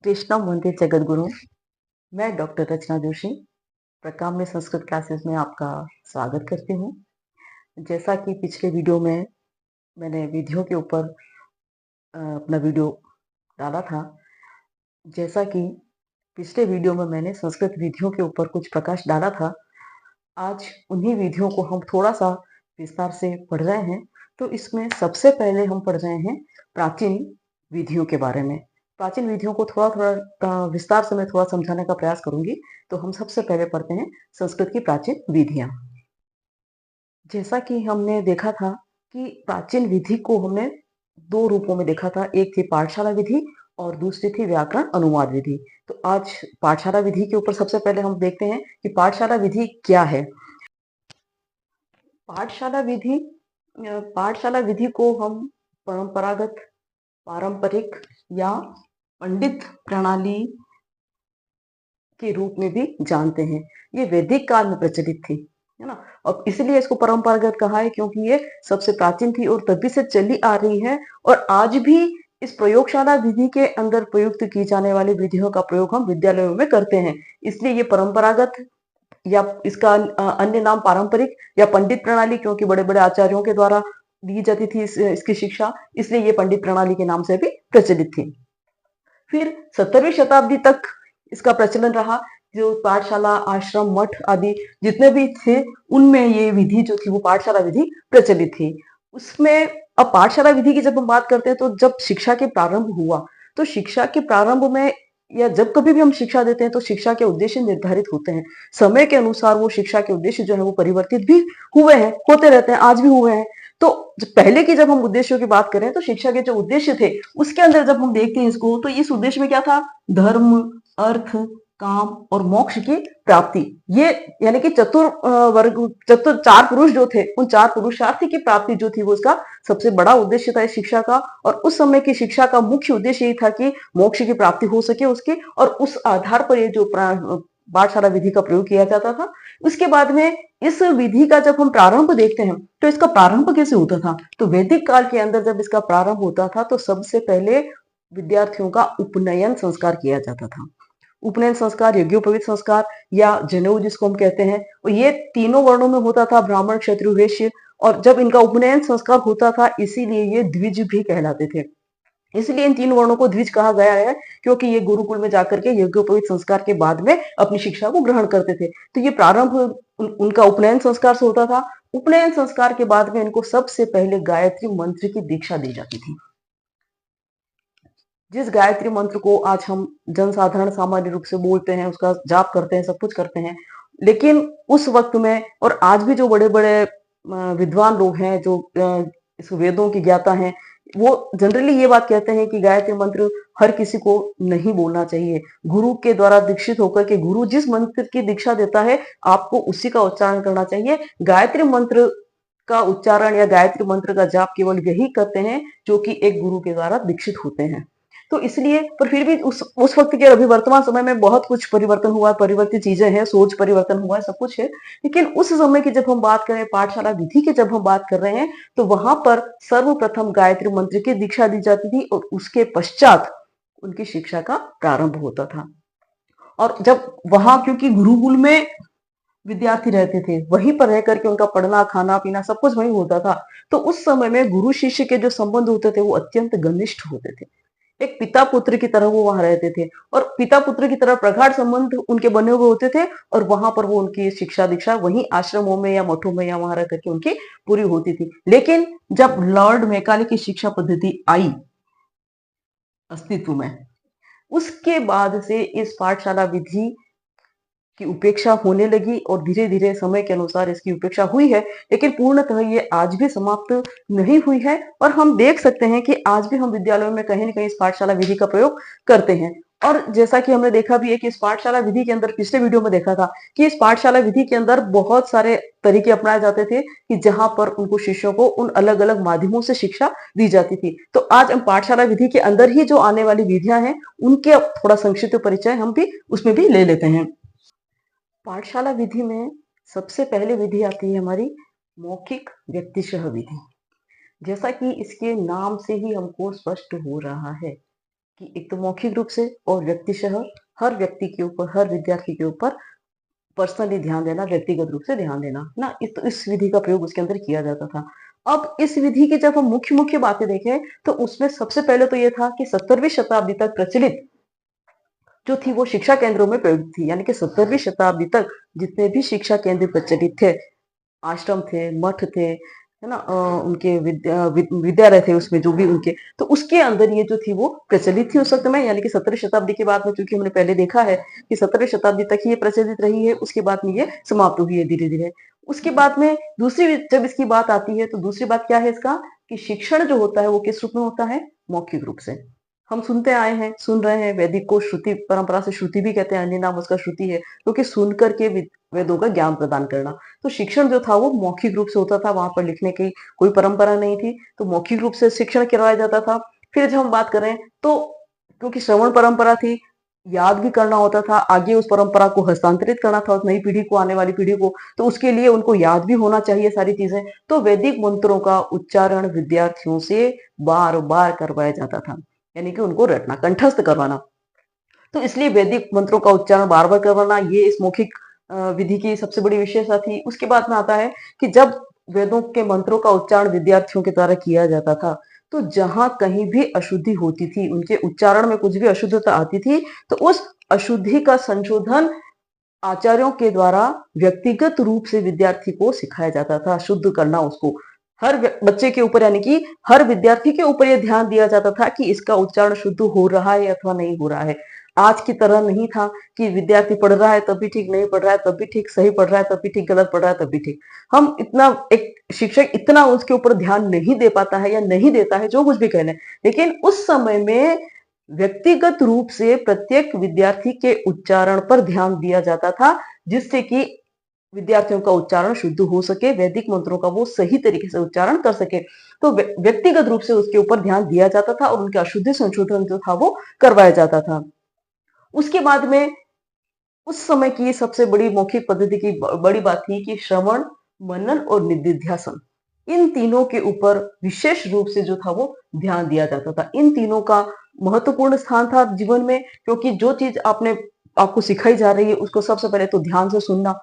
कृष्णम वंदे जगद्गुरु। मैं डॉक्टर रचना जोशी प्रकाम्य संस्कृत क्लासेस में आपका स्वागत करती हूँ। जैसा कि पिछले वीडियो में मैंने विधियों के ऊपर अपना वीडियो डाला था, जैसा कि पिछले वीडियो में मैंने संस्कृत विधियों के ऊपर कुछ प्रकाश डाला था, आज उन्हीं विधियों को हम थोड़ा सा विस्तार से पढ़ रहे हैं। तो इसमें सबसे पहले हम पढ़ रहे हैं प्राचीन विधियों के बारे में। प्राचीन विधियों को थोड़ा थोड़ा विस्तार से मैं थोड़ा समझाने का प्रयास करूंगी। तो हम सबसे पहले पढ़ते हैं संस्कृत की प्राचीन विधियां। जैसा कि हमने देखा था कि प्राचीन विधि को हमने दो रूपों में देखा था, एक थी पाठशाला विधि और दूसरी थी व्याकरण अनुवाद विधि। तो आज पाठशाला विधि के ऊपर सबसे पहले हम देखते हैं कि पाठशाला विधि क्या है। पाठशाला विधि पाठशाला विधि को हम परंपरागत, पारंपरिक या पंडित प्रणाली के रूप में भी जानते हैं। ये वैदिक काल में प्रचलित थी, है ना। और इसलिए इसको परंपरागत कहा है क्योंकि ये सबसे प्राचीन थी और तभी से चली आ रही है। और आज भी इस प्रयोगशाला विधि के अंदर प्रयुक्त की जाने वाली विधियों का प्रयोग हम विद्यालयों में करते हैं। इसलिए ये परंपरागत या इसका अन्य नाम पारंपरिक या पंडित प्रणाली, क्योंकि बड़े बड़े आचार्यों के द्वारा दी जाती थी इसकी शिक्षा, इसलिए ये पंडित प्रणाली के नाम से भी प्रचलित थी। फिर 17वीं शताब्दी तक इसका प्रचलन रहा। जो पाठशाला, आश्रम, मठ आदि जितने भी थे, उनमें ये विधि जो थी वो पाठशाला विधि प्रचलित थी। उसमें अब पाठशाला विधि की जब हम बात करते हैं तो जब शिक्षा के प्रारंभ हुआ, तो शिक्षा के प्रारंभ में या जब कभी भी हम शिक्षा देते हैं तो शिक्षा के उद्देश्य निर्धारित होते हैं। समय के अनुसार वो शिक्षा के उद्देश्य जो है वो परिवर्तित भी हुए हैं, होते रहते हैं, आज भी हुए हैं। तो पहले की जब हम उद्देश्यों की बात करें तो शिक्षा के जो उद्देश्य थे उसके अंदर जब हम देखते हैं इसको, तो इस उद्देश्य में क्या था? धर्म, अर्थ, काम और मोक्ष की प्राप्ति। ये यानी कि चतुर चार पुरुष जो थे, उन चार पुरुषार्थ की प्राप्ति जो थी वो उसका सबसे बड़ा उद्देश्य था इस शिक्षा का। और उस समय की शिक्षा का मुख्य उद्देश्य यही था कि मोक्ष की प्राप्ति हो सके उसकी, और उस आधार पर ये जो पाठशाला विधि का प्रयोग किया जाता था। उसके बाद में इस विधि का जब हम प्रारंभ देखते हैं तो इसका प्रारंभ कैसे होता था? तो वैदिक काल के अंदर जब इसका प्रारंभ होता था तो सबसे पहले विद्यार्थियों का उपनयन संस्कार किया जाता था। उपनयन संस्कार, यज्ञोपवीत संस्कार या जनेऊ जिसको हम कहते हैं, ये तीनों वर्णों में होता था, ब्राह्मण, क्षत्रिय, वैश्य। और जब इनका उपनयन संस्कार होता था इसीलिए ये द्विज भी कहलाते थे। इसलिए इन तीन वर्णों को द्विज कहा गया है क्योंकि ये गुरुकुल में जाकर के यज्ञोपवीत संस्कार के बाद में अपनी शिक्षा को ग्रहण करते थे। तो ये प्रारंभ उनका उपनयन संस्कार से होता था। उपनयन संस्कार के बाद में इनको सबसे पहले गायत्री मंत्र की दीक्षा दी जाती थी। जिस गायत्री मंत्र को आज हम जनसाधारण सामान्य रूप से बोलते हैं, उसका जाप करते हैं, सब कुछ करते हैं, लेकिन उस वक्त में और आज भी जो बड़े बड़े विद्वान लोग हैं, जो इस वेदों की ज्ञाता हैं, वो जनरली ये बात कहते हैं कि गायत्री मंत्र हर किसी को नहीं बोलना चाहिए। गुरु के द्वारा दीक्षित होकर के गुरु जिस मंत्र की दीक्षा देता है आपको उसी का उच्चारण करना चाहिए। गायत्री मंत्र का उच्चारण या गायत्री मंत्र का जाप केवल यही करते हैं जो कि एक गुरु के द्वारा दीक्षित होते हैं। तो इसलिए, पर फिर भी उस वक्त के अभी वर्तमान समय में बहुत कुछ परिवर्तन हुआ, परिवर्तित चीजें हैं, सोच परिवर्तन हुआ है, सब कुछ है। लेकिन उस समय की जब हम बात करें, पाठशाला विधि की जब हम बात कर रहे हैं, तो वहां पर सर्वप्रथम गायत्री मंत्र की दीक्षा दी जाती थी और उसके पश्चात उनकी शिक्षा का प्रारंभ होता था। और जब वहां, क्योंकि गुरुकुल में विद्यार्थी रहते थे, वहीं पर रह करके उनका पढ़ना, खाना पीना सब कुछ वहीं होता था। तो उस समय में गुरु शिष्य के जो संबंध होते थे वो अत्यंत घनिष्ठ होते थे। एक पिता पुत्र की तरह वो वहां रहते थे और पिता पुत्र की तरह प्रगाढ़ संबंध उनके बने हुए होते थे। और वहां पर वो उनकी शिक्षा दीक्षा वहीं आश्रमों में या मठों में या वहां रह करके उनकी पूरी होती थी। लेकिन जब लॉर्ड मैकाले की शिक्षा पद्धति आई अस्तित्व में, उसके बाद से इस पाठशाला विधि की उपेक्षा होने लगी और धीरे धीरे समय के अनुसार इसकी उपेक्षा हुई है। लेकिन पूर्णतः ये आज भी समाप्त नहीं हुई है और हम देख सकते हैं कि आज भी हम विद्यालयों में कहीं न कहीं इस पाठशाला विधि का प्रयोग करते हैं। और जैसा कि हमने देखा भी है कि इस पाठशाला विधि के अंदर, पिछले वीडियो में देखा था कि इस पाठशाला विधि के अंदर बहुत सारे तरीके अपनाए जाते थे कि जहां पर उनको शिष्यों को उन अलग अलग माध्यमों से शिक्षा दी जाती थी। तो आज हम पाठशाला विधि के अंदर ही जो आने वाली विधियां हैं उनके थोड़ा संक्षिप्त परिचय हम भी उसमें भी ले लेते हैं। पाठशाला विधि में सबसे पहले विधि आती है हमारी मौखिक व्यक्तिशः विधि। जैसा कि इसके नाम से ही हमको स्पष्ट हो रहा है कि एक तो मौखिक रूप से और व्यक्तिशः हर व्यक्ति के ऊपर, हर विद्यार्थी के ऊपर पर्सनली ध्यान देना, व्यक्तिगत रूप से ध्यान देना, है ना? इस विधि का प्रयोग उसके अंदर किया जाता था। अब इस विधि की जब हम मुख्य-मुख्य बातें देखें, तो उसमें सबसे पहले तो ये था कि 17वीं शताब्दी तक प्रचलित जो थी वो शिक्षा केंद्रों में प्रयुक्त थी। यानी कि 17वीं शताब्दी तक जितने भी शिक्षा केंद्र प्रचलित थे, आश्रम थे, मठ थे, है ना? उनके विद्यालय थे उसमें जो भी उनके, तो उसके अंदर ये जो थी वो प्रचलित थी उस वक़्त में। यानी कि 17वीं शताब्दी के बाद में, चूँकि हमने पहले देखा है कि 17वीं शताब्दी तक ही ये प्रचलित रही है, उसके बाद में ये समाप्त हुई है धीरे-धीरे। उसके बाद में दूसरी जब इसकी बात आती है, तो दूसरी बात क्या है इसका कि शिक्षण जो होता है वो किस रूप में होता है? मौखिक रूप से। हम सुनते आए हैं, सुन रहे हैं, वैदिक को श्रुति परंपरा से श्रुति भी कहते हैं, अन्य नाम उसका श्रुति है, क्योंकि सुन कर के वेदों का ज्ञान प्रदान करना। तो शिक्षण जो था वो मौखिक रूप से होता था, वहां पर लिखने की कोई परंपरा नहीं थी, तो मौखिक रूप से शिक्षण करवाया जाता था। फिर जब हम बात करें तो क्योंकि श्रवण परंपरा थी, याद भी करना होता था, आगे उस परंपरा को हस्तांतरित करना था उस नई पीढ़ी को, आने वाली पीढ़ी को, तो उसके लिए उनको याद भी होना चाहिए सारी चीजें। तो वैदिक मंत्रों का उच्चारण विद्यार्थियों से बार बार करवाया जाता था, यानी कि उनको रटना, कंठस्थ करवाना। तो इसलिए वैदिक मंत्रों का उच्चारण बार बार करवाना, ये इस मौखिक विधि की सबसे बड़ी विशेषता थी। उसके बाद में आता है कि जब वेदों के मंत्रों का उच्चारण विद्यार्थियों के द्वारा किया जाता था, तो जहां कहीं भी अशुद्धि होती थी, उनके उच्चारण में कुछ भी अशुद्धता आती थी, तो उस अशुद्धि का संशोधन आचार्यों के द्वारा व्यक्तिगत रूप से विद्यार्थी को सिखाया जाता था, शुद्ध करना उसको। हर बच्चे के ऊपर, यानी कि हर विद्यार्थी के ऊपर यह ध्यान दिया जाता था कि इसका उच्चारण शुद्ध हो रहा है अथवा नहीं हो रहा है। आज की तरह नहीं था कि विद्यार्थी पढ़ रहा है तब भी ठीक, नहीं पढ़ रहा है तब भी ठीक, सही पढ़ रहा है तब भी ठीक, गलत पढ़ रहा है तब भी ठीक। हम इतना, एक शिक्षक इतना उसके ऊपर ध्यान नहीं दे पाता है या नहीं देता है, जो कुछ भी कह लें। लेकिन उस समय में व्यक्तिगत रूप से प्रत्येक विद्यार्थी के उच्चारण पर ध्यान दिया जाता था, जिससे कि विद्यार्थियों का उच्चारण शुद्ध हो सके, वैदिक मंत्रों का वो सही तरीके से उच्चारण कर सके। तो व्यक्तिगत रूप से उसके ऊपर ध्यान दिया जाता था और उनके अशुद्धि संशोधन जो था वो करवाया जाता था। उसके बाद में उस समय की सबसे बड़ी मौखिक पद्धति की बड़ी बात थी कि श्रवण, मनन और निदिध्यासन, इन तीनों के ऊपर विशेष रूप से जो था वो ध्यान दिया जाता था। इन तीनों का महत्वपूर्ण स्थान था जीवन में, क्योंकि जो चीज आपको सिखाई जा रही है उसको सबसे पहले तो ध्यान से सुनना,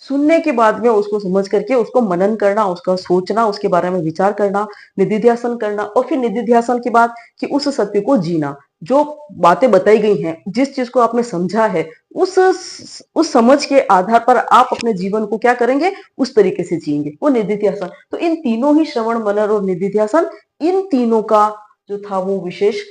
सुनने के बाद में उसको समझ करके उसको मनन करना, उसका सोचना, उसके बारे में विचार करना, निधिध्यासन करना, और फिर निधिध्यासन के बाद कि उस सत्य को जीना। जो बातें बताई गई हैं, जिस चीज को आपने समझा है, उस समझ के आधार पर आप अपने जीवन को क्या करेंगे, उस तरीके से जिएंगे, वो निधिध्यासन। तो इन तीनों ही, श्रवण, मनन और निधिध्यासन, इन तीनों का जो था वो विशेष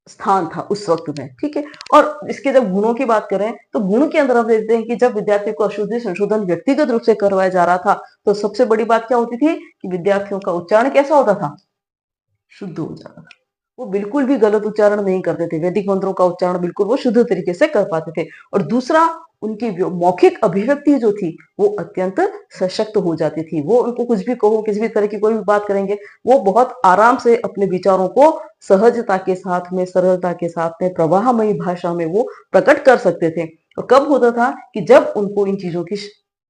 स्थान था उस वक्त में, ठीक है। और इसके जब गुणों की बात करें, तो गुण के अंदर हम देखते हैं कि जब विद्यार्थियों को अशुद्धि संशोधन व्यक्तिगत रूप से करवाया जा रहा था, तो सबसे बड़ी बात क्या होती थी कि विद्यार्थियों का उच्चारण कैसा होता था? शुद्ध हो जाता था। वो बिल्कुल भी गलत उच्चारण नहीं करते थे, वैदिक मंत्रों का उच्चारण बिल्कुल वो शुद्ध तरीके से कर पाते थे। और दूसरा, उनकी मौखिक अभिव्यक्ति जो थी वो अत्यंत सशक्त हो जाती थी। वो, उनको कुछ भी कहो, किसी भी तरह की कोई भी बात करेंगे, वो बहुत आराम से अपने विचारों को सहजता के साथ में, सरलता के साथ में, प्रवाहमयी भाषा में वो प्रकट कर सकते थे। और कब होता था कि जब उनको इन चीजों की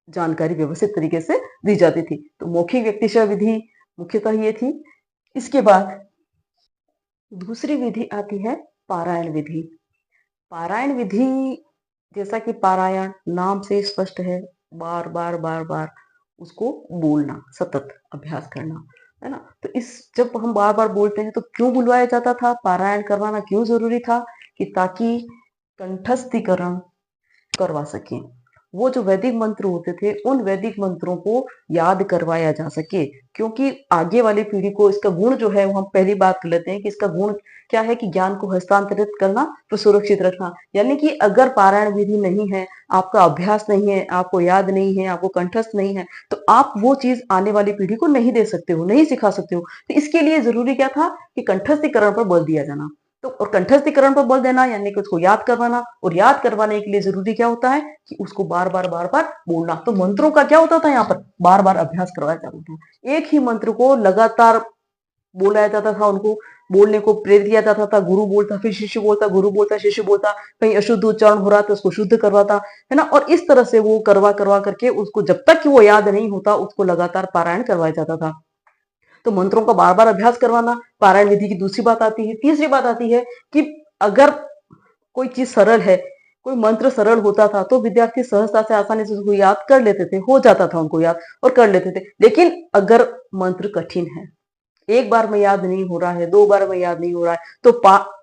जानकारी व्यवस्थित तरीके से दी जाती थी। तो मौखिक व्यक्तिशः विधि मुख्यतः ये थी। इसके बाद दूसरी विधि आती है पारायण विधि। पारायण विधि, जैसा कि पारायण नाम से स्पष्ट है, बार बार बार बार उसको बोलना, सतत अभ्यास करना, है ना? तो इस, जब हम बार बार बोलते हैं तो क्यों बुलवाया जाता था, पारायण करवाना क्यों जरूरी था? कि ताकि कंठस्थीकरण करवा सकें। वो जो वैदिक मंत्र होते थे, उन वैदिक मंत्रों को याद करवाया जा सके, क्योंकि आगे वाली पीढ़ी को इसका गुण जो है, वो हम पहली बात कर लेते हैं कि इसका गुण क्या है कि ज्ञान को हस्तांतरित करना, तो सुरक्षित रखना। यानी कि अगर पारायण विधि नहीं है, आपका अभ्यास नहीं है, आपको याद नहीं है, आपको कंठस्थ नहीं है, तो आप वो चीज आने वाली पीढ़ी को नहीं दे सकते हो, नहीं सिखा सकते हो। तो इसके लिए जरूरी क्या था कि कंठस्थीकरण पर बल दिया जाना। तो और कंठस्थीकरण पर बल देना यानी कि उसको याद करवाना, और याद करवाने के लिए जरूरी क्या होता है कि उसको बार बार बार बार बोलना। तो मंत्रों का क्या होता था, यहाँ पर बार बार अभ्यास करवाया जाता था। एक ही मंत्र को लगातार बोलाया जाता था, उनको बोलने को प्रेरित किया जाता था। गुरु बोलता, फिर शिष्य बोलता, गुरु बोलता, शिष्य बोलता, कहीं अशुद्ध उच्चारण हो रहा था उसको शुद्ध करवाता, है ना? और इस तरह से वो करवा करवा करके उसको, जब तक कि वो याद नहीं होता, उसको लगातार पारायण करवाया जाता था। तो मंत्रों का बार बार अभ्यास करवाना पारायण विधि की दूसरी बात आती है। तीसरी बात आती है कि अगर कोई चीज सरल है, कोई मंत्र सरल होता था तो विद्यार्थी सहजता से आसानी से उसको याद कर लेते थे, हो जाता था उनको याद और कर लेते थे। लेकिन अगर मंत्र कठिन है, एक बार में याद नहीं हो रहा है, दो बार में याद नहीं हो रहा है, तो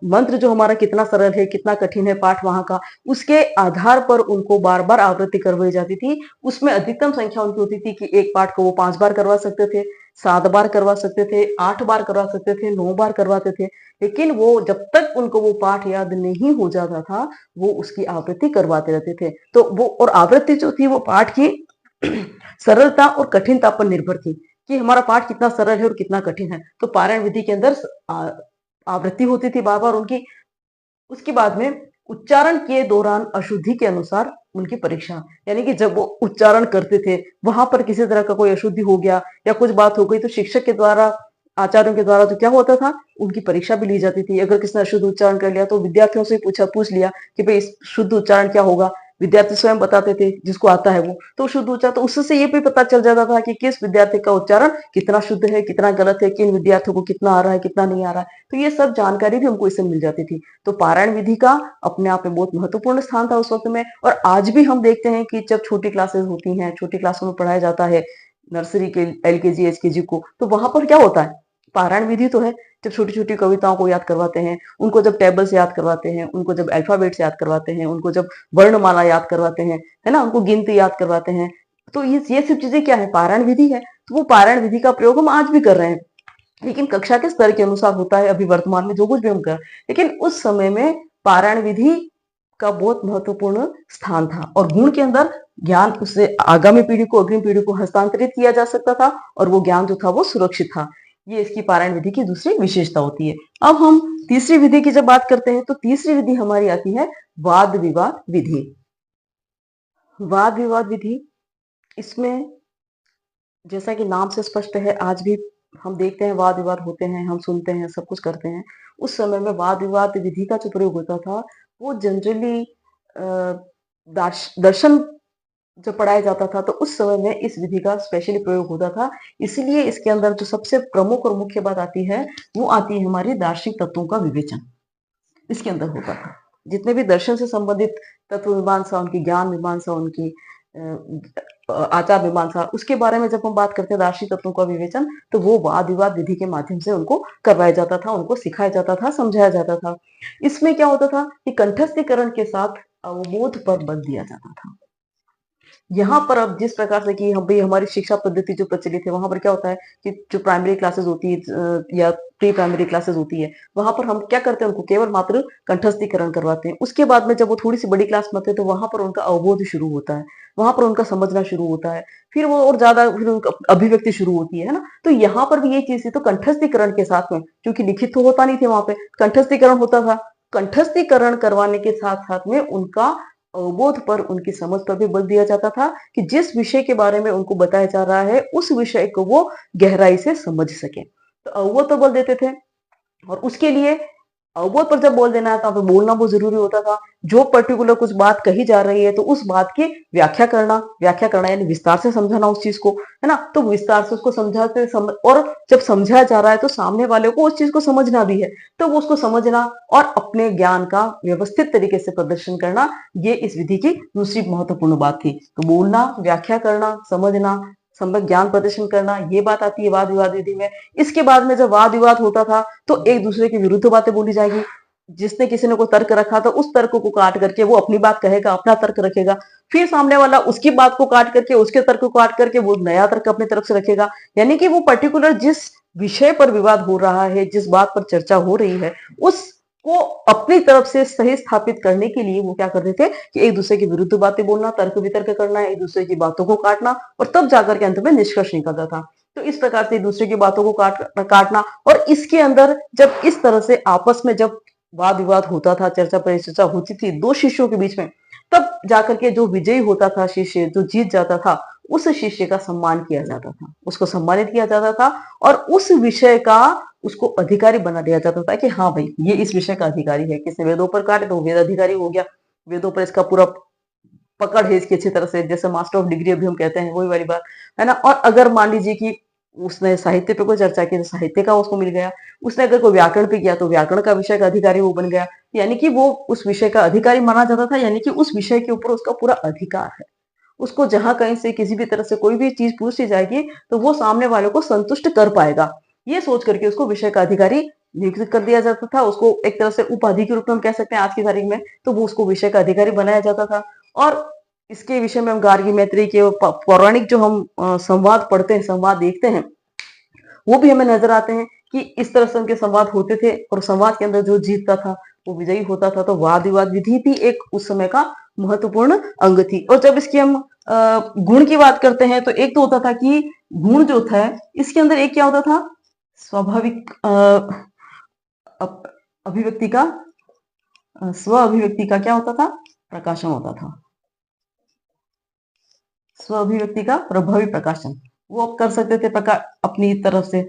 मंत्र जो हमारा कितना सरल है, कितना कठिन है पाठ वहां का, उसके आधार पर उनको बार बार आवृत्ति करवाई जाती थी। उसमें अधिकतम संख्या उनकी होती थी कि एक पाठ को वो 5 बार करवा सकते थे, 7 बार करवा सकते थे, 8 बार करवा सकते थे, 9 बार करवाते थे। लेकिन वो जब तक उनको वो पाठ याद नहीं हो जाता था, वो उसकी आवृत्ति करवाते रहते थे। तो वो और आवृत्ति जो थी वो पाठ की सरलता और कठिनता पर निर्भर थी कि हमारा पाठ कितना सरल है और कितना कठिन है। तो पारायण विधि के अंदर आवृत्ति होती थी बार बार उनकी। उसके बाद में उच्चारण के दौरान अशुद्धि के अनुसार उनकी परीक्षा, यानी कि जब वो उच्चारण करते थे वहां पर किसी तरह का कोई अशुद्धि हो गया या कुछ बात हो गई तो शिक्षक के द्वारा, आचार्यों के द्वारा तो क्या होता था, उनकी परीक्षा भी ली जाती थी। अगर किसने अशुद्ध उच्चारण कर लिया तो विद्यार्थियों से पूछ लिया कि भाई इस शुद्ध उच्चारण क्या होगा। विद्यार्थी स्वयं बताते थे, जिसको आता है वो तो शुद्ध उच्चारण, तो उससे ये भी पता चल जाता था कि किस विद्यार्थी का उच्चारण कितना शुद्ध है, कितना गलत है, किन विद्यार्थियों को कितना आ रहा है, कितना नहीं आ रहा है। तो ये सब जानकारी भी हमको इससे मिल जाती थी। तो पारायण विधि का अपने आप में बहुत महत्वपूर्ण स्थान था उस वक्त में। और आज भी हम देखते हैं कि जब छोटी क्लासेस होती हैं, छोटी क्लासों में पढ़ाया जाता है, नर्सरी के LKG HKG को, तो वहां पर क्या होता है, पारायण विधि तो है। जब छोटी छोटी कविताओं को याद करवाते हैं, उनको जब टेबल से याद करवाते हैं, उनको जब अल्फाबेट से याद करवाते हैं, उनको जब वर्णमाला याद करवाते हैं, है ना, उनको गिनती याद करवाते हैं, तो ये सब चीजें क्या है, पारायण विधि है। तो वो पारायण विधि का प्रयोग हम आज भी कर रहे हैं, लेकिन कक्षा के स्तर के अनुसार होता है अभी वर्तमान में जो कुछ भी हम कर। लेकिन उस समय में पारायण विधि का बहुत महत्वपूर्ण स्थान था और गुण के अंदर ज्ञान उससे आगामी पीढ़ी को, अग्रिम पीढ़ी को हस्तांतरित किया जा सकता था और वो ज्ञान जो था वो सुरक्षित था। ये इसकी पारायण विधि की दूसरी विशेषता होती है। अब हम तीसरी विधि की जब बात करते हैं तो तीसरी विधि हमारी आती है वाद विवाद विधि। वाद विवाद विधि, इसमें जैसा कि नाम से स्पष्ट है, आज भी हम देखते हैं वाद विवाद होते हैं, हम सुनते हैं, सब कुछ करते हैं। उस समय में वाद विवाद विधि का जो प्रयोग होता था वो जनरली दर्शन जब पढ़ाया जाता था तो उस समय में इस विधि का स्पेशली प्रयोग होता था। इसलिए इसके अंदर जो सबसे प्रमुख और मुख्य बात आती है वो आती है हमारी दार्शनिक तत्वों का विवेचन इसके अंदर होता था। जितने भी दर्शन से संबंधित तत्व मीमांसा, उनकी ज्ञान मीमांसा, उनकी आचार मीमांसा, उसके बारे में जब हम बात करते हैं दार्शनिक तत्वों का विवेचन, तो वो वाद विवाद विधि के माध्यम से उनको करवाया जाता था, उनको सिखाया जाता था, समझाया जाता था। इसमें क्या होता था कि कंठस्थीकरण के साथ अवबोध पर बल दिया जाता था। यहाँ पर अब जिस प्रकार से कि हम भाई हमारी शिक्षा पद्धति जो प्रचलित है वहां पर क्या होता है कि जो प्राइमरी क्लासेस होती है या प्री प्राइमरी क्लासेस होती है, वहां पर हम क्या करते हैं, उनको केवल मात्र कंठस्थीकरण करवाते हैं। उसके बाद में जब वो थोड़ी सी बड़ी क्लास में आते हैं तो वहां पर उनका अवबोध शुरू होता है, वहां पर उनका समझना शुरू होता है, फिर वो और ज्यादा फिर उनका अभिव्यक्ति शुरू होती है ना। तो यहाँ पर भी ये चीज थी, तो कंठस्थीकरण के साथ में, क्योंकि लिखित तो होता नहीं थे वहां पे, कंठस्थीकरण होता था। कंठस्थीकरण करवाने के साथ साथ में उनका अवबोध पर, उनकी समझ पर भी बल दिया जाता था कि जिस विषय के बारे में उनको बताया जा रहा है उस विषय को वो गहराई से समझ सके। तो अवबोध पर बल देते थे और उसके लिए अवबोध पर जब बोल देना था तो बोलना बहुत जरूरी होता था। जो पर्टिकुलर कुछ बात कही जा रही है तो उस बात की व्याख्या करना यानी विस्तार से समझाना उस चीज को, है ना। तो विस्तार से उसको समझाते और जब समझाया जा रहा है तो सामने वाले को उस चीज को समझना भी है, तो वो उसको समझना और अपने ज्ञान का व्यवस्थित तरीके से प्रदर्शन करना, ये इस विधि की दूसरी महत्वपूर्ण बात थी। तो बोलना, व्याख्या करना, समझना, सम्यक ज्ञान प्रदर्शन करना, ये बात आती है वाद विवाद विधि में। इसके बाद में जब वाद विवाद होता था तो एक दूसरे के विरुद्ध बातें बोली जाएगी। जिसने किसी ने कोई तर्क रखा तो उस तर्क को काट करके वो अपनी बात कहेगा, अपना तर्क रखेगा, फिर सामने वाला उसकी बात को काट करके, उसके तर्क को काट करके वो नया तर्क अपनी तरफ से रखेगा। यानी कि वो पर्टिकुलर जिस विषय पर विवाद हो रहा है, जिस बात पर चर्चा हो रही है, उसको अपनी तरफ से सही स्थापित करने के लिए वो क्या करते थे कि एक दूसरे के विरुद्ध बातें बोलना, तर्क वितर्क करना, एक दूसरे की बातों को काटना और तब जाकर के अंत में निष्कर्ष निकलता था। तो इस प्रकार से एक दूसरे की बातों को काटना, और इसके अंदर जब इस तरह से आपस में जब वाद विवाद होता था, चर्चा परिचर्चा होती थी दो शिष्यों के बीच में, तब जाकर के जो विजयी होता था शिष्य, जो जीत जाता था, उस शिष्य का सम्मान किया जाता था, उसको सम्मानित किया जाता था और उस विषय का उसको अधिकारी बना दिया जाता था कि हाँ भाई ये इस विषय का अधिकारी है। किसने वेदों पर काटे तो वेद अधिकारी हो गया, वेदों पर इसका पूरा पकड़ है इसकी अच्छी तरह से, जैसे मास्टर ऑफ डिग्री अभी हम कहते हैं वही वाली बात, है ना। और अगर मान लीजिए कि उसने साहित्य पे कोई चर्चा की तो साहित्य का उसको मिल गया, उसने अगर कोई व्याकरण पे किया तो व्याकरण का विषय का अधिकारी वो बन गया। यानी कि वो उस विषय का अधिकारी माना जाता था, यानी कि उस विषय के ऊपर उसका पूरा अधिकार है। उसको जहां कहीं से किसी भी तरह से कोई भी चीज पूछ ली जाएगी तो वो सामने वाले को संतुष्ट कर पाएगा, ये सोच करके उसको विषय का अधिकारी नियुक्त कर दिया जाता था। उसको एक तरह से उपाधि के रूप में हम कह सकते हैं आज की तारीख में, तो वो उसको विषय का अधिकारी बनाया जाता था। और इसके विषय में हम गार्गी मैत्री के पौराणिक जो हम संवाद पढ़ते हैं, संवाद देखते हैं, वो भी हमें नजर आते हैं कि इस तरह से उनके संवाद होते थे और संवाद के अंदर जो जीतता था वो विजयी होता था। तो वाद विवाद विधि भी एक उस समय का महत्वपूर्ण अंग थी। और जब इसकी हम गुण की बात करते हैं तो एक तो होता था कि गुण जो था इसके अंदर एक क्या होता था, स्वाभाविक अभिव्यक्ति का स्व अभिव्यक्ति का क्या होता था, प्रकाशन होता था। स्व अभिव्यक्ति का प्रभावी प्रकाशन वो अब कर सकते थे अपनी तरफ से,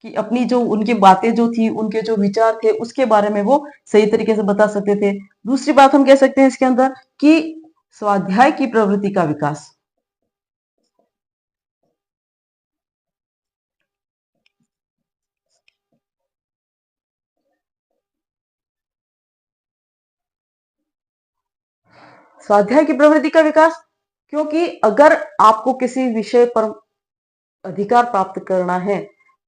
कि अपनी जो उनकी बातें जो थी, उनके जो विचार थे उसके बारे में वो सही तरीके से बता सकते थे। दूसरी बात हम कह सकते हैं इसके अंदर कि स्वाध्याय की प्रवृत्ति का विकास। स्वाध्याय की प्रवृत्ति का विकास, क्योंकि अगर आपको किसी विषय पर अधिकार प्राप्त करना है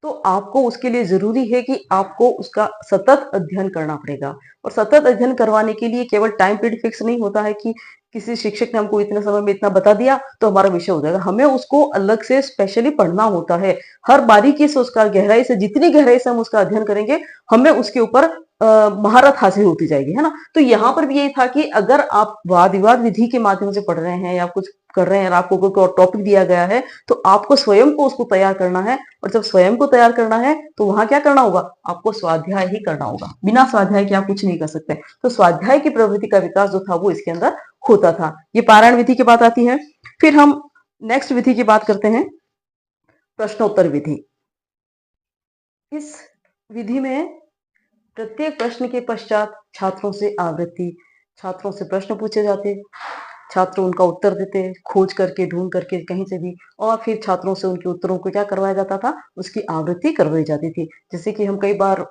तो आपको उसके लिए जरूरी है कि आपको उसका सतत अध्ययन करना पड़ेगा। और सतत अध्ययन करवाने के लिए केवल टाइम पीरियड फिक्स नहीं होता है कि किसी शिक्षक ने हमको इतने समय में इतना बता दिया तो हमारा विषय हो जाएगा। हमें उसको अलग से स्पेशली पढ़ना होता है, हर बारीकी से उसका गहराई से, जितनी गहराई से हम उसका अध्ययन करेंगे हमें उसके ऊपर महारत हासिल होती जाएगी, है ना। तो यहाँ पर भी यही था कि अगर आप वाद विवाद विधि के माध्यम से पढ़ रहे हैं या कुछ कर रहे हैं और आपको कोई टॉपिक दिया गया है तो आपको स्वयं को उसको तैयार करना है। और जब स्वयं को तैयार करना है तो वहां क्या करना होगा, आपको स्वाध्याय ही करना होगा। बिना स्वाध्याय के आप कुछ नहीं कर सकते। तो स्वाध्याय की प्रवृत्ति का विकास जो था वो इसके अंदर होता था। ये पारायण विधि की बात आती है। फिर हम नेक्स्ट विधि की बात करते हैं, प्रश्नोत्तर विधि। इस विधि में प्रत्येक प्रश्न के पश्चात छात्रों से आवृत्ति, छात्रों से प्रश्न पूछे जाते, छात्र उनका उत्तर देते, खोज करके ढूंढ करके कहीं से भी, और फिर छात्रों से उनके उत्तरों को क्या करवाया जाता था, उसकी आवृत्ति करवाई जाती थी। जैसे कि हम कई बार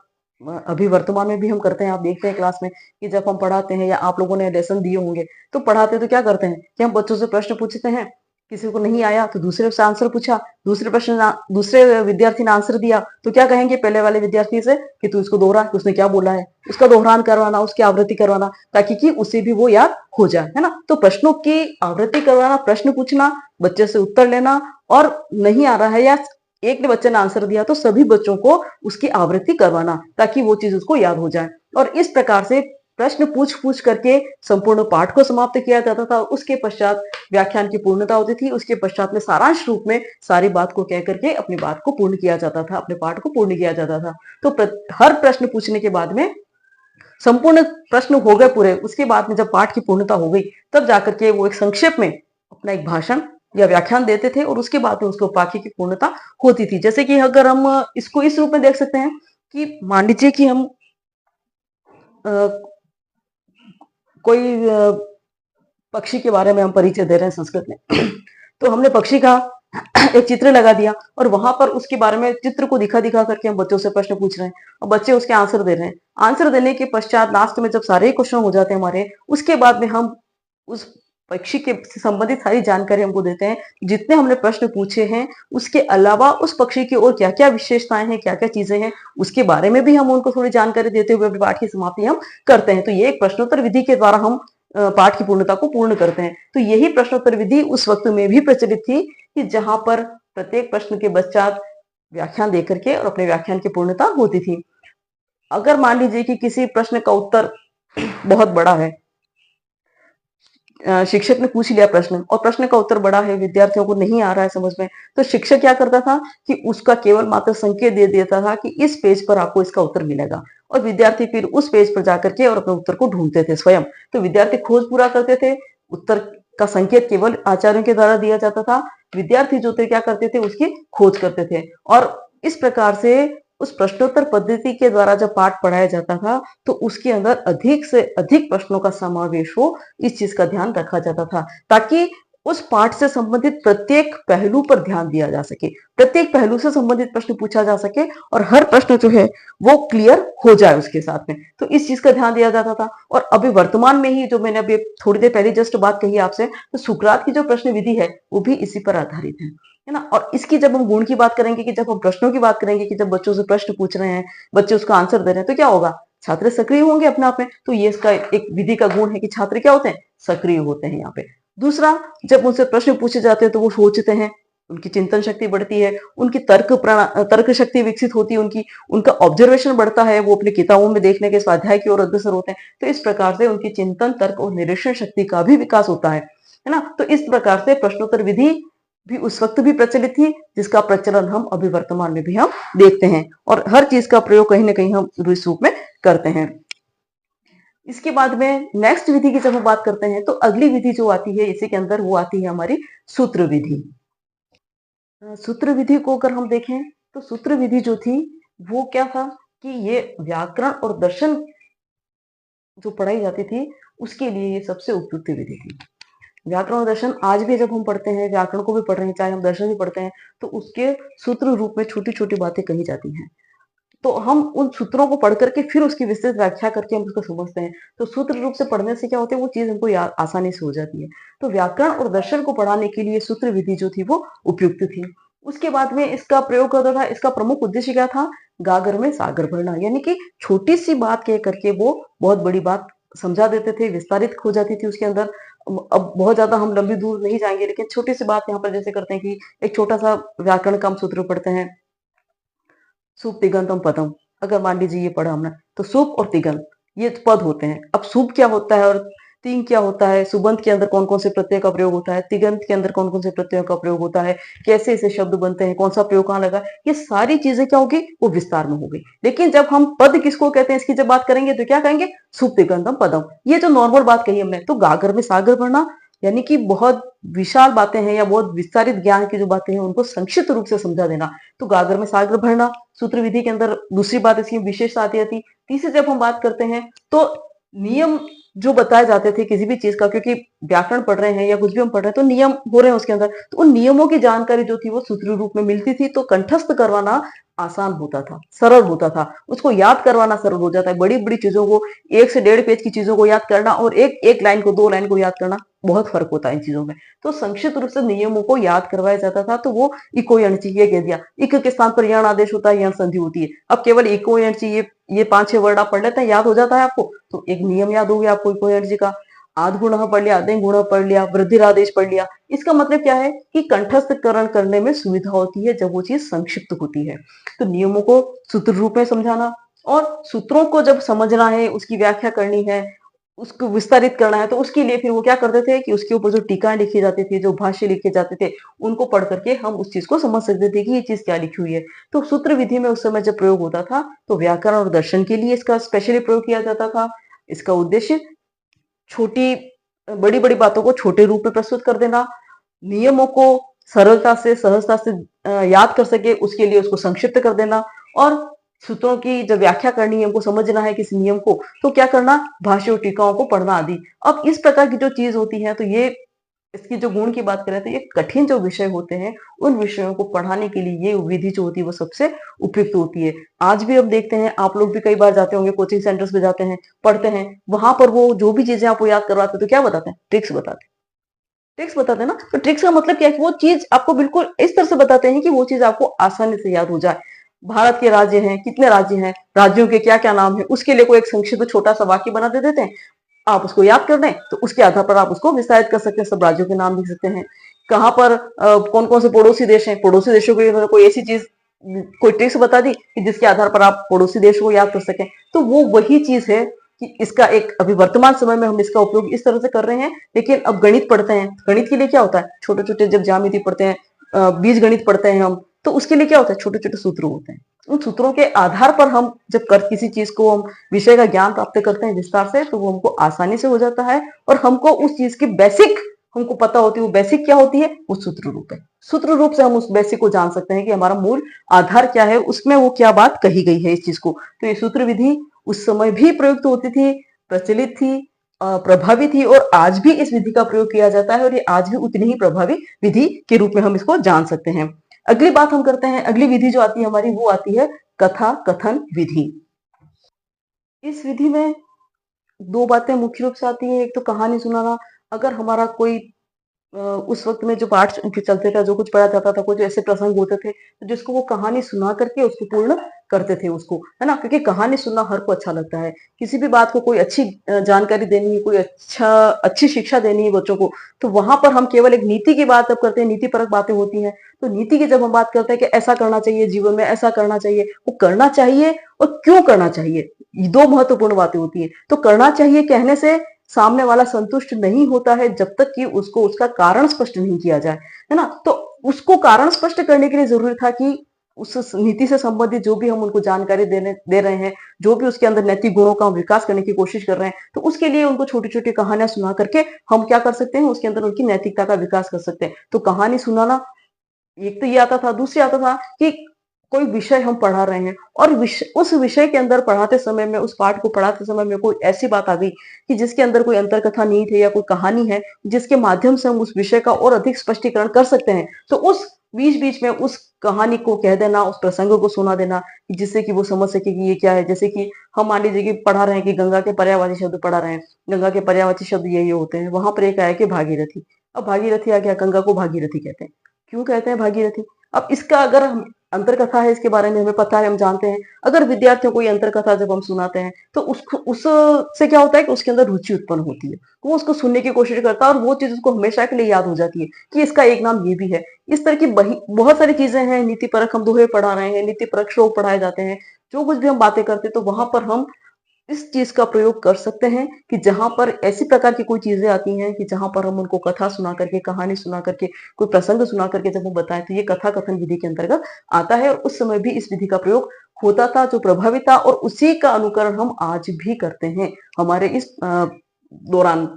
अभी वर्तमान में भी हम करते हैं, आप देखते हैं क्लास में कि जब हम पढ़ाते हैं या आप लोगों ने लेसन दिए होंगे तो पढ़ाते तो क्या करते हैं कि हम बच्चों से प्रश्न पूछते हैं, किसी को नहीं आया तो दूसरे से आंसर पूछा, दूसरे विद्यार्थी ने आंसर दिया तो क्या कहेंगे पहले वाले विद्यार्थी से कि तू इसको दोहरा, उसने क्या बोला है, उसका दोहरान करवाना, उसकी आवृत्ति करवाना, ताकि कि उसे भी वो याद हो जाए, है ना। तो प्रश्नों की आवृत्ति करवाना, प्रश्न पूछना, बच्चे से उत्तर लेना, और नहीं आ रहा है या एक ने बच्चे ने आंसर दिया तो सभी बच्चों को उसकी आवृत्ति करवाना ताकि वो चीज उसको याद हो जाए। और इस प्रकार से प्रश्न पूछ पूछ करके संपूर्ण पाठ को समाप्त किया जाता था। उसके पश्चात व्याख्यान की पूर्णता होती थी, उसके पश्चात में सारांश रूप में सारी बात को कह करके अपनी बात को पूर्ण किया जाता था, अपने पाठ को पूर्ण किया जाता था। तो हर प्रश्न पूछने के बाद में संपूर्ण प्रश्न हो गए पूरे, उसके बाद में जब पाठ की पूर्णता हो गई तब जाकर के वो एक संक्षेप में अपना एक भाषण या व्याख्यान देते थे और उसके बाद में उसको पाठ्य की पूर्णता होती थी। जैसे कि अगर हम इसको इस रूप में देख सकते हैं कि मान लीजिए कि हम कोई पक्षी के बारे में हम परिचय दे रहे हैं संस्कृत में तो हमने पक्षी का एक चित्र लगा दिया और वहां पर उसके बारे में चित्र को दिखा दिखा करके हम बच्चों से प्रश्न पूछ रहे हैं और बच्चे उसके आंसर दे रहे हैं। आंसर देने के पश्चात लास्ट में जब सारे क्वेश्चन हो जाते हैं हमारे, उसके बाद में हम उस पक्षी के से संबंधित सारी जानकारी हमको देते हैं, जितने हमने प्रश्न पूछे हैं उसके अलावा उस पक्षी की और क्या क्या विशेषताएं हैं, क्या क्या चीजें हैं, उसके बारे में भी हम उनको थोड़ी जानकारी देते हुए अपने पाठ की समाप्ति हम करते हैं। तो ये एक प्रश्नोत्तर विधि के द्वारा हम पाठ की पूर्णता को पूर्ण करते हैं। तो यही प्रश्नोत्तर विधि उस वक्त में भी प्रचलित थी कि जहां पर प्रत्येक प्रश्न के पश्चात व्याख्यान देकर के और अपने व्याख्यान की पूर्णता होती थी। अगर मान लीजिए कि किसी प्रश्न का उत्तर बहुत बड़ा है, शिक्षक ने पूछ लिया प्रश्न और प्रश्न का उत्तर बड़ा है, विद्यार्थियों को नहीं आ रहा है समझ में, तो शिक्षक क्या करता था कि उसका केवल मात्र संकेत दे देता था कि इस पेज पर आपको इसका उत्तर मिलेगा और विद्यार्थी फिर उस पेज पर जाकर के और अपने उत्तर को ढूंढते थे स्वयं। तो विद्यार्थी खोज पूरा करते थे, उत्तर का संकेत केवल आचार्यों के द्वारा दिया जाता था, विद्यार्थी जो थे क्या करते थे उसकी खोज करते थे। और इस प्रकार से उस प्रश्नोत्तर पद्धति के द्वारा जब पाठ पढ़ाया जाता था तो उसके अंदर अधिक से अधिक प्रश्नों का समावेश हो, इस चीज का ध्यान रखा जाता था ताकि उस पाठ से संबंधित प्रत्येक पहलू पर ध्यान दिया जा सके, प्रत्येक पहलू से संबंधित प्रश्न पूछा जा सके और हर प्रश्न जो है वो क्लियर हो जाए उसके साथ में। तो इस चीज का ध्यान दिया जाता था। और अभी वर्तमान में ही जो मैंने अभी थोड़ी देर पहले जस्ट बात कही आपसे, तो सुकरात की जो प्रश्न विधि है वो भी इसी पर आधारित है ना। और इसकी जब हम गुण की बात करेंगे, कि जब हम प्रश्नों की बात करेंगे, कि जब बच्चों से प्रश्न पूछ रहे हैं, बच्चे उसका आंसर दे रहे हैं, तो क्या होगा, छात्र सक्रिय होंगे अपने आप में। तो ये इसका एक विधि का गुण है कि छात्र क्या होते हैं, सक्रिय होते हैं यहाँ पे। दूसरा, जब उनसे प्रश्न पूछे जाते हैं तो वो सोचते हैं, उनकी चिंतन शक्ति बढ़ती है, उनकी तर्क शक्ति विकसित होती है, उनका ऑब्जर्वेशन बढ़ता है, वो अपनी किताबों में देखने के स्वाध्याय की ओर अग्रसर होते हैं। तो इस प्रकार से उनकी चिंतन, तर्क और निरीक्षण शक्ति का भी विकास होता है ना। तो इस प्रकार से प्रश्नोत्तर विधि भी उस वक्त भी प्रचलित थी, जिसका प्रचलन हम अभी वर्तमान में भी हम देखते हैं, और हर चीज का प्रयोग कहीं ना कहीं हम इस रूप में करते हैं। इसके बाद में नेक्स्ट विधि की जब हम बात करते हैं, तो अगली विधि जो आती है इसी के अंदर, वो आती है हमारी सूत्र विधि। सूत्र विधि को अगर हम देखें, तो सूत्र विधि जो थी वो क्या था, कि ये व्याकरण और दर्शन जो पढ़ाई जाती थी उसके लिए ये सबसे उपयुक्त विधि थी। व्याकरण और दर्शन आज भी जब हम पढ़ते हैं, व्याकरण को भी पढ़ रहे हैं, चाहे हम दर्शन भी पढ़ते हैं, तो उसके सूत्र रूप में छोटी छोटी बातें कही जाती हैं। तो हम उन सूत्रों को पढ़ करके फिर उसकी विस्तृत व्याख्या करके हम उसको समझते हैं। तो सूत्र रूप से पढ़ने से क्या होता है, वो चीज हमको याद आसानी से हो जाती है। तो व्याकरण और दर्शन को पढ़ाने के लिए सूत्र विधि जो थी वो उपयुक्त थी। उसके बाद में इसका प्रयोग होता था। इसका प्रमुख उद्देश्य क्या था, गागर में सागर भरना, यानी कि छोटी सी बात कह करके वो बहुत बड़ी बात समझा देते थे, विस्तारित हो जाती थी उसके अंदर। अब बहुत ज्यादा हम लंबी दूर नहीं जाएंगे, लेकिन छोटी सी बात यहाँ पर जैसे करते हैं कि एक छोटा सा व्याकरण का हम सूत्र पढ़ते हैं, सुप तिगंतम पदम। अगर मान लीजिए ये पढ़ा हमने, तो सुप और तिगंत ये पद होते हैं। अब सुप क्या होता है और तिंग क्या होता है, सुबंत के अंदर कौन कौन से प्रत्यय का प्रयोग होता है, तिगंत के अंदर कौन कौन से प्रत्ययों का प्रयोग होता है, कैसे इसे शब्द बनते हैं, कौन सा प्रयोग कहाँ लगा, ये सारी चीजें क्या होगी, वो विस्तार में होगी। लेकिन जब हम पद किसको कहते हैं इसकी जब बात करेंगे, तो क्या कहेंगे, सुप तिगंतम पदम। ये जो नॉर्मल बात कही हमने, तो गागर में सागर भरना, यानी कि बहुत विशाल बातें हैं या बहुत विस्तारित ज्ञान की जो बातें हैं उनको संक्षिप्त रूप से समझा देना, तो गागर में सागर भरना सूत्र विधि के अंदर दूसरी बात इसकी विशेषता आती थी। तीसरी जब हम बात करते हैं, तो नियम जो बताए जाते थे किसी भी चीज का, क्योंकि व्याकरण पढ़ रहे हैं या कुछ भी हम पढ़ रहे हैं तो नियम हो रहे हैं उसके अंदर, तो उन नियमों की जानकारी जो थी वो सूत्र रूप में मिलती थी, तो कंठस्थ करवाना आसान होता था, सरल होता था, उसको याद करवाना सरल हो जाता है। बड़ी बड़ी चीजों को, 1 से 1.5 पेज की चीजों को याद करना और एक एक लाइन को, 2 लाइन को याद करना, बहुत फर्क होता है इन चीजों में। तो संक्षिप्त रूप से नियमों को याद करवाया जाता था। तो वो इको यणची ये कह दिया, इक के स्थान पर यण आदेश होता है, यण संधि होती है। अब केवल इको यणची ये 5-6 वर्ड आप पढ़ लेते हैं, याद हो जाता है आपको, तो एक नियम याद हो गया आपको इको यणची का। आध गुण पढ़ लिया, आधे गुण पढ़ लिया, वृद्धिरादेश पढ़ लिया। इसका मतलब क्या है कि कंठस्थकरण करने में सुविधा होती है जब वो चीज संक्षिप्त होती है। तो नियमों को सूत्र रूप में समझाना, और सूत्रों को जब समझना है, उसकी व्याख्या करनी है, उसको विस्तारित करना है, तो उसके लिए फिर वो क्या करते थे कि उसके ऊपर जो टीकाएं लिखी जाती थी, जो भाष्य लिखे जाते थे, उनको पढ़ करके हम उस चीज को समझ सकते थे कि ये चीज क्या लिखी हुई है। तो सूत्र विधि में उस समय जब प्रयोग होता था, तो व्याकरण और दर्शन के लिए इसका स्पेशली प्रयोग किया जाता था। इसका उद्देश्य छोटी बड़ी बड़ी बातों को छोटे रूप में प्रस्तुत कर देना, नियमों को सरलता से, सहजता से याद कर सके उसके लिए उसको संक्षिप्त कर देना, और सूत्रों की जब व्याख्या करनी है, हमको समझना है किसी नियम को, तो क्या करना, भाष्य और टीकाओं को पढ़ना आदि। अब इस प्रकार की जो चीज होती है, तो ये इसकी जो गुण की बात करें, तो ये कठिन जो विषय होते हैं उन विषयों को पढ़ाने के लिए ये विधि जो होती है वो सबसे उपयुक्त होती है। आज भी अब देखते हैं, आप लोग भी कई बार जाते होंगे, कोचिंग सेंटर्स में जाते हैं, पढ़ते हैं, वहां पर वो जो भी चीजें आपको याद करवाते हैं तो क्या बताते हैं, ट्रिक्स बताते हैं। ट्रिक्स बताते हैं ना, तो ट्रिक्स का मतलब क्या है कि वो चीज आपको बिल्कुल इस तरह से बताते हैं कि वो चीज आपको आसानी से याद हो जाए। भारत के राज्य हैं, कितने राज्य हैं, राज्यों के क्या क्या नाम है, उसके लिए कोई एक संक्षिप्त छोटा सा वाक्य बना दे देते हैं, आप उसको याद कर लें, तो उसके आधार पर आप उसको विस्तारित कर सकते हैं, सब राज्यों के नाम लिख सकते हैं। कहाँ पर कौन कौन से पड़ोसी देश हैं, पड़ोसी देशों के लिए कोई ऐसी चीज, कोई ट्रिक्स बता दी कि जिसके आधार पर आप पड़ोसी देशों को याद कर सकें। तो वो वही चीज है कि इसका एक अभी वर्तमान समय में हम इसका उपयोग इस तरह से कर रहे हैं। लेकिन अब गणित पढ़ते हैं, गणित के लिए क्या होता है, छोटे छोटे जब ज्यामिति पढ़ते हैं, बीज गणित पढ़ते हैं हम, तो उसके लिए क्या होता है, छोटे छोटे सूत्र होते हैं। उन सूत्रों के आधार पर हम जब कर किसी चीज को, हम विषय का ज्ञान प्राप्त करते हैं विस्तार से, तो वो हमको आसानी से हो जाता है, और हमको उस चीज की बेसिक हमको पता होती है। वो बेसिक क्या होती है, वो सूत्र रूप है। सूत्र रूप से हम उस बेसिक को जान सकते हैं कि हमारा मूल आधार क्या है, उसमें वो क्या बात कही गई है इस चीज को। तो ये सूत्र विधि उस समय भी प्रयुक्त होती थी, प्रचलित थी, प्रभावी थी और आज भी इस विधि का प्रयोग किया जाता है और ये आज भी उतनी ही प्रभावी विधि के रूप में हम इसको जान सकते हैं। अगली बात हम करते हैं, अगली विधि जो आती है हमारी वो आती है कथा कथन विधि। इस विधि में दो बातें मुख्य रूप से आती हैं। एक तो कहानी सुनाना। अगर हमारा कोई उस वक्त में जो पाठ चलते था, जो कुछ पढ़ा जाता था, कुछ ऐसे प्रसंग होते थे तो जिसको वो कहानी सुना करके उसको पूर्ण करते थे उसको, है ना, क्योंकि कहानी सुनना हर को अच्छा लगता है। किसी भी बात को कोई अच्छी जानकारी देनी है, कोई अच्छी शिक्षा देनी है बच्चों को, तो वहां पर हम केवल एक नीति की बात जब करते हैं, नीति परक बातें होती हैं, तो नीति की जब हम बात करते हैं कि ऐसा करना चाहिए जीवन में, ऐसा करना चाहिए, वो करना चाहिए और क्यों करना चाहिए, ये दो महत्वपूर्ण बातें होती है। तो करना चाहिए कहने से सामने वाला संतुष्ट नहीं होता है जब तक कि उसको उसका कारण स्पष्ट नहीं किया जाए, है ना। तो उसको कारण स्पष्ट करने के लिए जरूरी था कि उस नीति से संबंधित जो भी हम उनको जानकारी दे रहे हैं, जो भी उसके अंदर नैतिक गुणों का विकास करने की कोशिश कर रहे हैं, तो उसके लिए उनको छोटी छोटी कहानियां सुना करके हम क्या कर सकते हैं, उसके अंदर उनकी नैतिकता का विकास कर सकते हैं। तो कहानी सुनाना एक तो ये आता था, दूसरी आता था कि कोई विषय हम पढ़ा रहे हैं और उस विषय के अंदर पढ़ाते समय में, उस पाठ को पढ़ाते समय में कोई ऐसी बात आ गई कि जिसके अंदर कोई अंतर कथा नीति है या कोई कहानी है जिसके माध्यम से हम उस विषय का और अधिक स्पष्टीकरण कर सकते हैं, तो उस बीच बीच में उस कहानी को कह देना, उस प्रसंग को सुना देना, जिससे कि वो समझ सके कि ये क्या है। जैसे कि हम मान लीजिए कि पढ़ा रहे हैं कि गंगा के पर्यायवाची शब्द पढ़ा रहे हैं, गंगा के पर्यायवाची शब्द ये होते हैं, वहां पर एक आया कि भागीरथी। अब भागीरथी आ गया, गंगा को भागीरथी कहते हैं। क्यों कहते हैं भागीरथी? अब इसका अगर हम अंतर कथा है, इसके बारे में हमें पता है, हम जानते हैं। अगर विद्यार्थियों को अंतर कथा जब हम सुनाते हैं तो उससे क्या होता है कि उसके अंदर रुचि उत्पन्न होती है, वो उसको सुनने की कोशिश करता है और वो चीज उसको हमेशा के लिए याद हो जाती है कि इसका एक नाम ये भी है। इस तरह की बहुत सारी चीजें हैं। नीति परक हम दोहे पढ़ा रहे हैं, नीति परक श्लोक पढ़ाए जाते हैं, जो कुछ भी हम बातें करते हैं तो वहां पर हम इस चीज का प्रयोग कर सकते हैं कि जहां पर ऐसी प्रकार की कोई चीजें आती हैं कि जहां पर हम उनको कथा सुना करके, कहानी सुना करके, कोई प्रसंग सुना करके जब हम बताएं तो ये कथा कथन विधि के अंतर्गत आता है। और उस समय भी इस विधि का प्रयोग होता था, जो प्रभावी था, और उसी का अनुकरण हम आज भी करते हैं हमारे इस दौरान।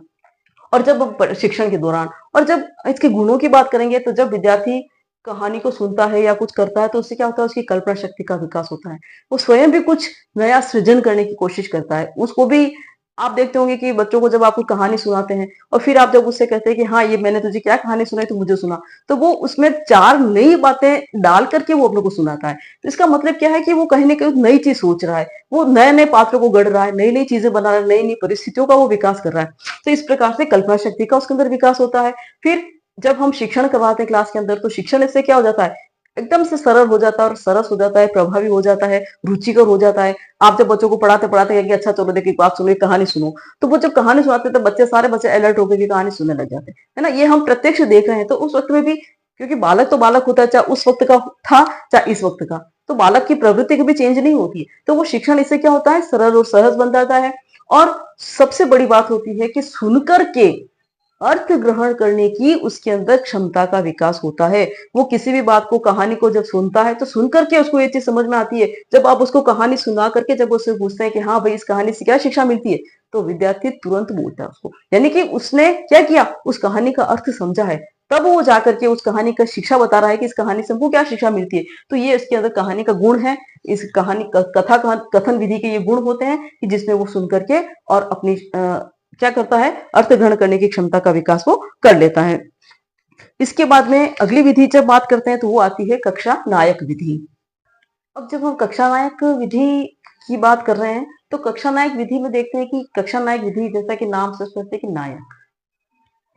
और जब हम शिक्षण के दौरान, और जब इसके गुणों की बात करेंगे तो जब विद्यार्थी कहानी को सुनता है या कुछ करता है तो उससे क्या होता है, उसकी कल्पना शक्ति का विकास होता है। वो स्वयं भी कुछ नया सृजन करने की कोशिश करता है। उसको भी आप देखते होंगे कि बच्चों को जब आप कुछ कहानी सुनाते हैं और फिर आप जब उससे कहते हैं कि हाँ ये मैंने तुझे क्या कहानी सुनाई, तो मुझे सुना, तो वो उसमें चार नई बातें डाल करके वो अपने को सुनाता है। तो इसका मतलब क्या है कि वो कहीं ना कहीं नई चीज सोच रहा है, वो नए नए पात्रों को गढ़ रहा है, नई नई चीजें बना रहा है, नई नई परिस्थितियों का वो विकास कर रहा है। तो इस प्रकार से कल्पना शक्ति का उसके अंदर विकास होता है। फिर जब हम शिक्षण करवाते हैं क्लास के अंदर, तो शिक्षण इससे क्या हो जाता है, एकदम से सरल हो जाता है, और सरस हो जाता है, प्रभावी हो जाता है, रुचिकर हो जाता है। आप जब बच्चों को पढ़ाते पढ़ाते कि अच्छा चलो देखिए बात सुनो, कहानी सुनो, तो वो जब कहानी सुनाते तो बच्चे, सारे बच्चे अलर्ट होकर की कहानी सुनने लग जाते हैं, है ना। ये हम प्रत्यक्ष देख रहे हैं। तो उस वक्त में भी, क्योंकि बालक तो बालक होता है, चाहे उस वक्त का था चाहे इस वक्त का, तो बालक की प्रवृत्ति कभी चेंज नहीं होती है। तो वो शिक्षण इससे क्या होता है, सरल और सहज बन जाता है। और सबसे बड़ी बात होती है कि सुनकर के अर्थ ग्रहण करने की उसके अंदर क्षमता का विकास होता है। वो किसी भी बात को, कहानी को जब सुनता है तो सुन करके उसको ये चीज समझ में आती है। जब आप उसको कहानी सुना करके जब उससे पूछते हैं कि हाँ भाई इस कहानी से क्या शिक्षा मिलती है, तो विद्यार्थी तुरंत बोलता है उसको, यानी कि उसने क्या किया, उस कहानी का अर्थ समझा है। तब वो जाकर के उस कहानी का शिक्षा बता रहा है कि इस कहानी से हमको क्या शिक्षा मिलती है। तो ये इसके अंदर कहानी का गुण है। इस कहानी कथा कथन विधि के ये गुण होते हैं कि जिसमें वो सुन करके और अपनी क्या करता है, अर्थ ग्रहण करने की क्षमता का विकास वो कर लेता है। इसके बाद में अगली विधि जब बात करते हैं तो वो आती है कक्षा नायक विधि। अब जब हम कक्षा नायक विधि की बात कर रहे हैं तो कक्षा नायक विधि में देखते हैं कि कक्षा नायक विधि, जैसा कि नाम से स्पष्ट है कि नायक,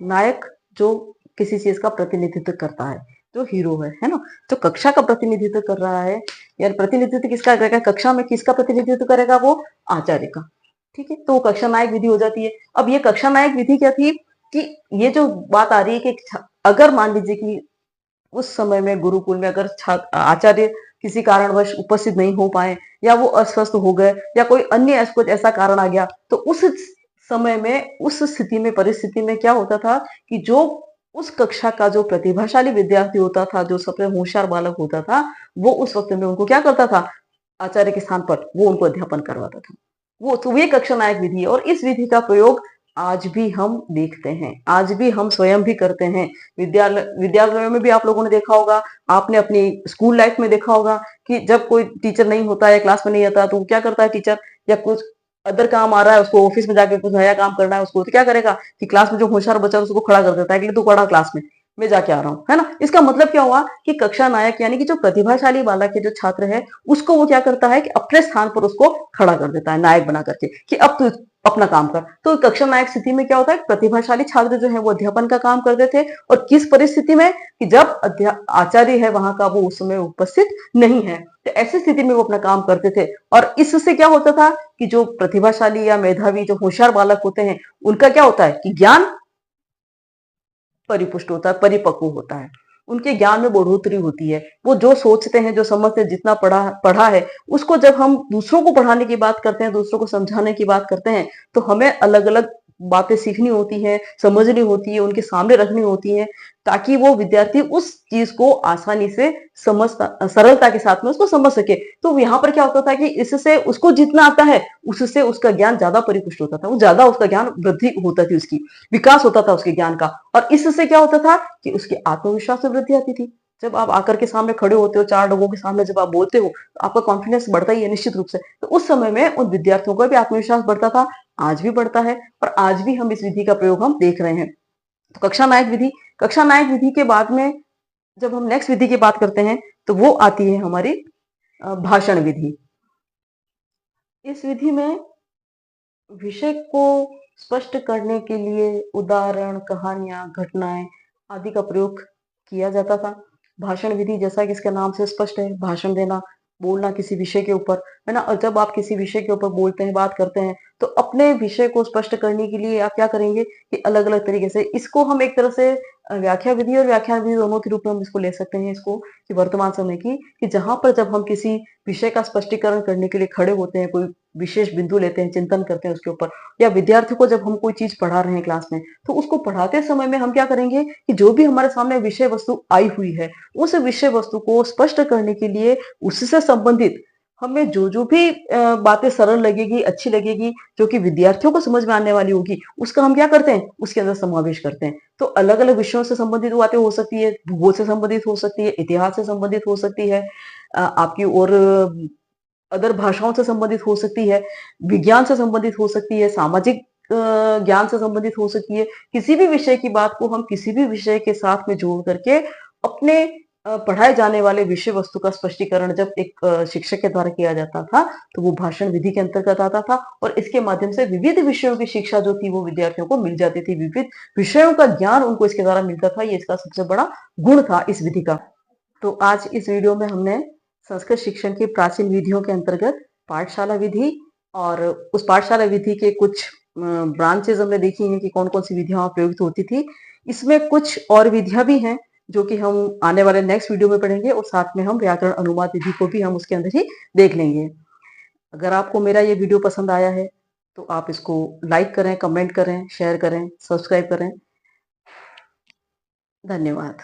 नायक जो किसी चीज का प्रतिनिधित्व करता है, जो हीरो है ना, जो कक्षा का प्रतिनिधित्व कर रहा है। यार प्रतिनिधित्व किसका करेगा, कक्षा में किसका प्रतिनिधित्व करेगा, वो आचार्य का। ठीक है, तो वो कक्षा नायक विधि हो जाती है। अब ये कक्षा नायक विधि क्या थी कि ये जो बात आ रही है कि अगर मान लीजिए कि उस समय में गुरुकुल में अगर छात्र आचार्य किसी कारणवश उपस्थित नहीं हो पाए, या वो अस्वस्थ हो गए, या कोई अन्य कुछ ऐसा कारण आ गया, तो उस समय में, उस स्थिति में, परिस्थिति में क्या होता था कि जो उस कक्षा का जो प्रतिभाशाली विद्यार्थी होता था, जो सबसे होशियार बालक होता था, वो उस वक्त में उनको क्या करता था, आचार्य के स्थान पर वो उनको अध्यापन करवाता था। वो तो ये कक्षा नायक विधि है। और इस विधि का प्रयोग आज भी हम देखते हैं, आज भी हम स्वयं भी करते हैं। विद्यालयों में भी आप लोगों ने देखा होगा, आपने अपनी स्कूल लाइफ में देखा होगा कि जब कोई टीचर नहीं होता या क्लास में नहीं आता तो क्या करता है टीचर, या कुछ अदर काम आ रहा है, उसको ऑफिस में जाके कुछ नया काम करना है उसको, तो क्या करेगा कि क्लास में जो होशियार बच्चा है उसको खड़ा कर देता है कि तू पढ़ा क्लास में, मैं जाके आ रहा हूँ, है ना। इसका मतलब क्या हुआ कि कक्षा नायक यानी कि जो प्रतिभाशाली बालक है, जो छात्र है, उसको वो क्या करता है कि अपने स्थान पर उसको खड़ा कर देता है नायक बना करके कि अब तू अपना काम कर। तो कक्षा नायक स्थिति में क्या होता है, प्रतिभाशाली छात्र जो है वो अध्यापन का काम करते थे, और किस परिस्थिति में कि जब आचार्य है वहां का वो उस समय उपस्थित नहीं है, तो ऐसी स्थिति में वो अपना काम करते थे। और इससे क्या होता था कि जो प्रतिभाशाली या मेधावी जो होशियार बालक होते हैं, उनका क्या होता है कि ज्ञान परिपुष्ट होता है, परिपक्व होता है, उनके ज्ञान में बढ़ोतरी होती है। वो जो सोचते हैं, जो समझते हैं, जितना पढ़ा पढ़ा है, उसको जब हम दूसरों को पढ़ाने की बात करते हैं, दूसरों को समझाने की बात करते हैं, तो हमें अलग अलग बातें सीखनी होती है, समझनी होती है, उनके सामने रखनी होती है, ताकि वो विद्यार्थी उस चीज को आसानी से समझ, सरलता के साथ में उसको समझ सके। तो यहाँ पर क्या होता था कि इससे उसको जितना आता है उससे उसका ज्ञान ज्यादा परिपुष्ट होता था, वो ज्यादा उसका ज्ञान वृद्धि होता थी, उसकी विकास होता था उसके ज्ञान का। और इससे क्या होता था कि उसके आत्मविश्वास में वृद्धि आती थी। जब आप आकर के सामने खड़े होते हो, चार लोगों के सामने जब आप बोलते हो, तो आपका कॉन्फिडेंस बढ़ता ही है निश्चित रूप से। तो उस समय में उन विद्यार्थियों का भी आत्मविश्वास बढ़ता था, आज भी बढ़ता है, और आज भी हम इस विधि का प्रयोग हम देख रहे हैं। तो कक्षा नायक विधि, कक्षा नायक विधि के बाद में जब हम नेक्स्ट विधि की बात करते हैं, तो वो आती है हमारी भाषण विधि। इस विधि में विषय को स्पष्ट करने के लिए उदाहरण, कहानियां, घटनाएं आदि का प्रयोग किया जाता था। भाषण विधि जैसा कि इसका नाम से स्पष्ट है, भाषण देना, बोलना किसी विषय के ऊपर, है ना। और जब आप किसी विषय के ऊपर बोलते हैं, बात करते हैं, तो अपने विषय को स्पष्ट करने के लिए आप क्या करेंगे कि अलग अलग तरीके से इसको हम एक तरह से व्याख्या विधि और व्याख्यान विधि दोनों के रूप में हम इसको ले सकते हैं, इसको कि वर्तमान समय की, कि जहां पर जब हम किसी विषय का स्पष्टीकरण करने के लिए खड़े होते हैं, कोई विशेष बिंदु लेते हैं, चिंतन करते हैं उसके ऊपर, या विद्यार्थी को जब हम कोई चीज पढ़ा रहे हैं क्लास में, तो उसको पढ़ाते समय में हम क्या करेंगे कि जो भी हमारे सामने विषय वस्तु आई हुई है, उस विषय वस्तु को स्पष्ट करने के लिए उससे संबंधित हमें जो जो भी बातें सरल लगेगी, अच्छी लगेगी, जो कि विद्यार्थियों को समझ में आने वाली होगी, उसका हम क्या करते हैं, उसके अंदर समावेश करते हैं। तो अलग अलग विषयों से संबंधित बातें हो सकती है, भूगोल से संबंधित हो सकती है, इतिहास से संबंधित हो सकती है, आपकी और अदर भाषाओं से संबंधित हो सकती है, विज्ञान से संबंधित हो सकती है, सामाजिक ज्ञान से संबंधित हो सकती है। किसी भी विषय की बात को हम किसी भी विषय के साथ में जोड़ करके अपने पढ़ाए जाने वाले विषय वस्तु का स्पष्टीकरण जब एक शिक्षक के द्वारा किया जाता था, तो वो भाषण विधि के अंतर्गत आता था, और इसके माध्यम से विविध विषयों की शिक्षा जो थी वो विद्यार्थियों को मिल जाती थी, विविध विषयों का ज्ञान उनको इसके द्वारा मिलता था। ये इसका सबसे बड़ा गुण था इस विधि का। तो आज इस वीडियो में हमने संस्कृत शिक्षण की प्राचीन विधियों के अंतर्गत पाठशाला विधि और उस पाठशाला विधि के कुछ ब्रांचेज हमने देखी हैं कि कौन कौन सी विधियां प्रयुक्त होती थी। इसमें कुछ और विधियां भी हैं जो कि हम आने वाले नेक्स्ट वीडियो में पढ़ेंगे, और साथ में हम व्याकरण अनुवाद विधि को भी हम उसके अंदर ही देख लेंगे। अगर आपको मेरा ये वीडियो पसंद आया है तो आप इसको लाइक करें, कमेंट करें, शेयर करें, सब्सक्राइब करें। धन्यवाद।